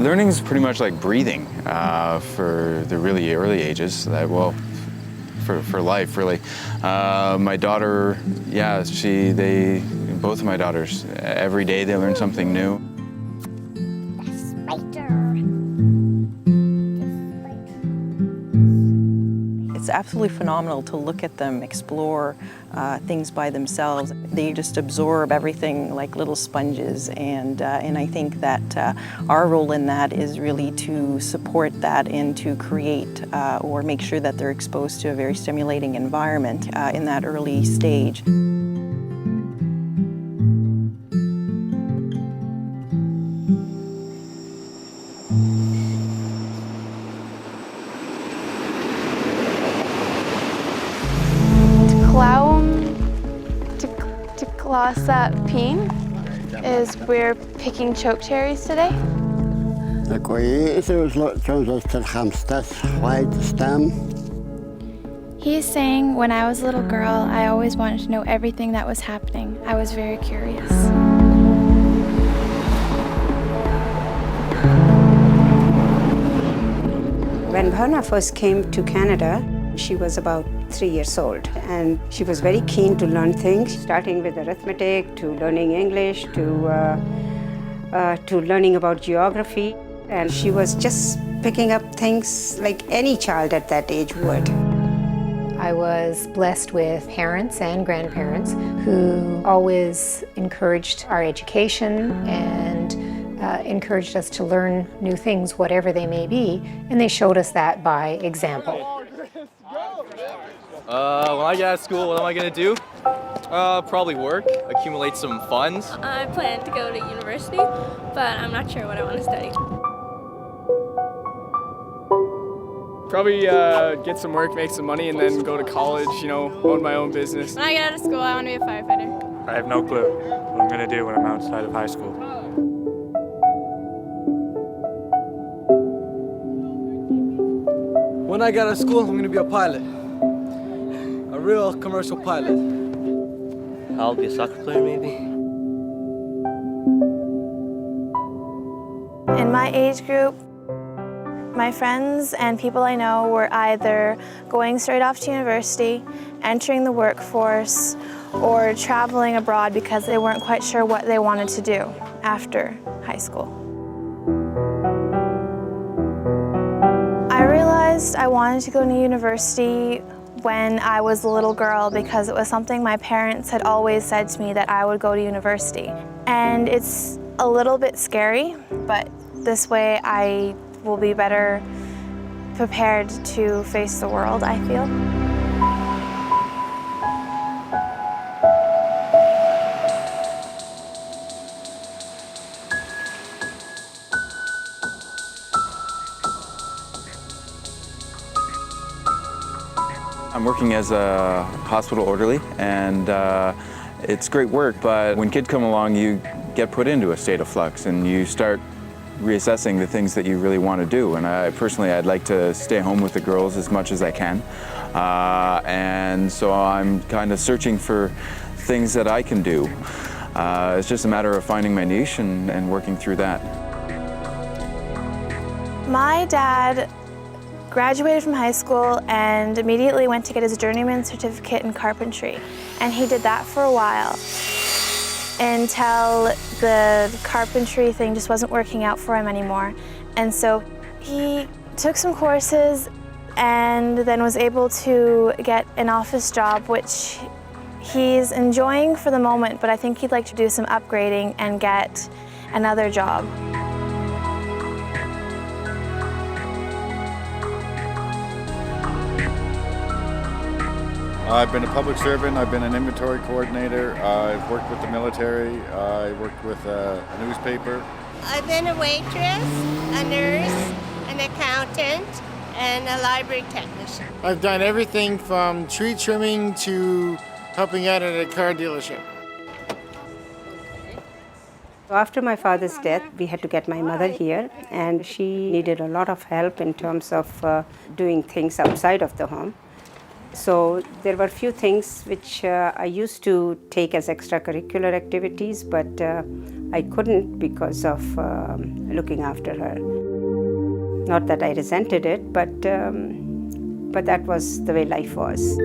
Learning is pretty much like breathing for the really early ages. For life, really. My daughter, yeah, both of my daughters, every day they learn something new. It's absolutely phenomenal to look at them explore things by themselves. They just absorb everything like little sponges, and I think that our role in that is really to support that and to create or make sure that they're exposed to a very stimulating environment in that early stage. To klasa pin is we're picking choke cherries today. He's saying, when I was a little girl, I always wanted to know everything that was happening. I was very curious. When Bhavna first came to Canada, she was about 3 years old, and she was very keen to learn things, starting with arithmetic, to learning English, to learning about geography. And she was just picking up things like any child at that age would. I was blessed with parents and grandparents who always encouraged our education and encouraged us to learn new things, whatever they may be, and they showed us that by example. When I get out of school, what am I going to do? Probably work, accumulate some funds. I plan to go to university, but I'm not sure what I want to study. Probably get some work, make some money, and then go to college, own my own business. When I get out of school, I want to be a firefighter. I have no clue what I'm going to do when I'm outside of high school. When I get out of school, I'm going to be a pilot. A real commercial pilot. I'll be a soccer player, maybe. In my age group, my friends and people I know were either going straight off to university, entering the workforce, or traveling abroad because they weren't quite sure what they wanted to do after high school. I realized I wanted to go to university when I was a little girl because it was something my parents had always said to me, that I would go to university. And it's a little bit scary, but this way I will be better prepared to face the world, I feel. I'm working as a hospital orderly, and it's great work, but when kids come along, you get put into a state of flux and you start reassessing the things that you really want to do. And I'd like to stay home with the girls as much as I can. And so I'm kind of searching for things that I can do. It's just a matter of finding my niche and working through that. My dad graduated from high school and immediately went to get his journeyman certificate in carpentry. And he did that for a while until the carpentry thing just wasn't working out for him anymore. And so he took some courses and then was able to get an office job, which he's enjoying for the moment, but I think he'd like to do some upgrading and get another job. I've been a public servant, I've been an inventory coordinator, I've worked with the military, I worked with a newspaper. I've been a waitress, a nurse, an accountant, and a library technician. I've done everything from tree trimming to helping out at a car dealership. After my father's death, we had to get my mother here, and she needed a lot of help in terms of doing things outside of the home. So there were a few things which I used to take as extracurricular activities, but I couldn't because of looking after her. Not that I resented it, but that was the way life was.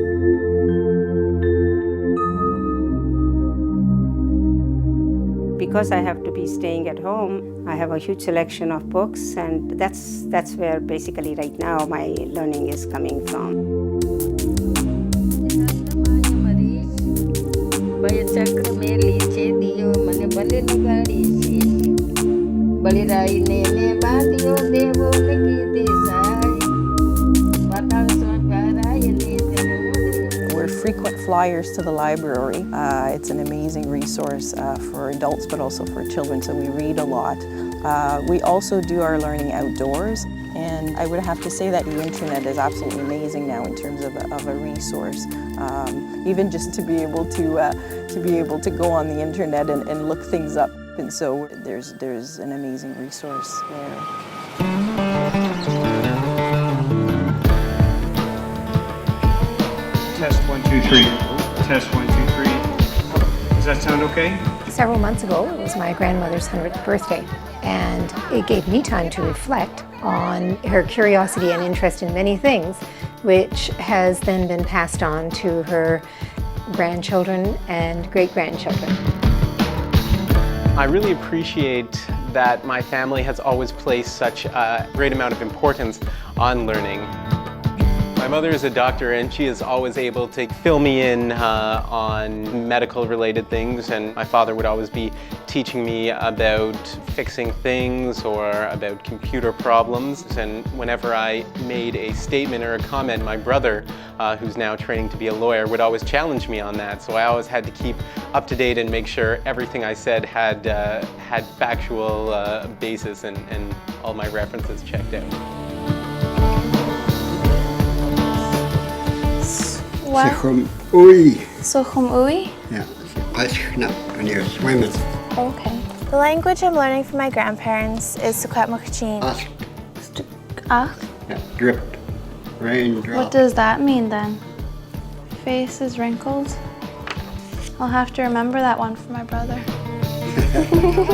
Because I have to be staying at home, I have a huge selection of books, and that's where basically right now my learning is coming from. We're frequent flyers to the library. It's an amazing resource for adults but also for children, so we read a lot. We also do our learning outdoors, and I would have to say that the internet is absolutely amazing now in terms of a resource. Even just to be able to go on the internet and look things up, and so there's an amazing resource there. Test 1, 2, 3. Test 1, 2, 3. Does that sound okay? Several months ago, it was my grandmother's 100th birthday, and it gave me time to reflect on her curiosity and interest in many things, which has then been passed on to her grandchildren and great-grandchildren. I really appreciate that my family has always placed such a great amount of importance on learning. My mother is a doctor, and she is always able to fill me in on medical related things, and my father would always be teaching me about fixing things or about computer problems. And whenever I made a statement or a comment, my brother, who's now training to be a lawyer, would always challenge me on that. So I always had to keep up to date and make sure everything I said had factual basis and all my references checked out. Sochum ui. Sochum ui? Yeah, ice knap when you're swimming. Okay. The language I'm learning from my grandparents is Secwepemctsín. Ach. Yeah, dripped. Raindrop. What does that mean then? Face is wrinkled? I'll have to remember that one for my brother.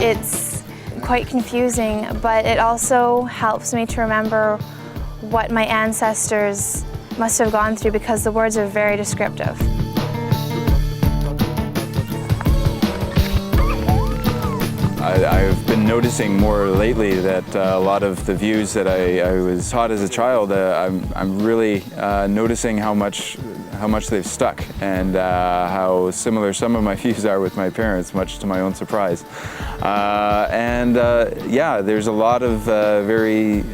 It's quite confusing, but it also helps me to remember what my ancestors must have gone through because the words are very descriptive. I've been noticing more lately that a lot of the views that I was taught as a child, I'm really noticing how much they've stuck, and how similar some of my views are with my parents, much to my own surprise. Yeah, there's a lot of very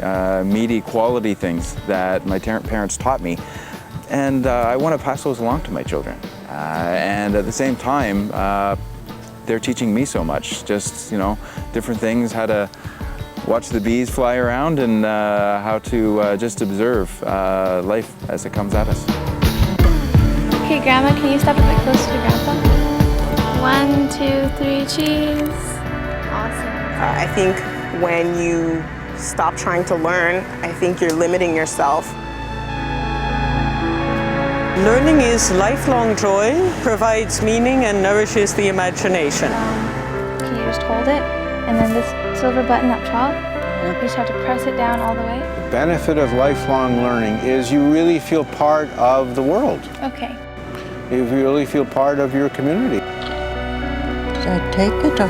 meaty quality things that my parents taught me, and I want to pass those along to my children. And at the same time, they're teaching me so much, just, you know, different things, how to watch the bees fly around, and how to just observe life as it comes at us. Okay, Grandma, can you step a bit closer to Grandpa? 1, 2, 3, cheese. Awesome. I think when you stop trying to learn, I think you're limiting yourself. Learning is lifelong joy, provides meaning, and nourishes the imagination. Can you just hold it? And then this silver button up top, you just have to press it down all the way. The benefit of lifelong learning is you really feel part of the world. Okay. You really feel part of your community. Should I take it or?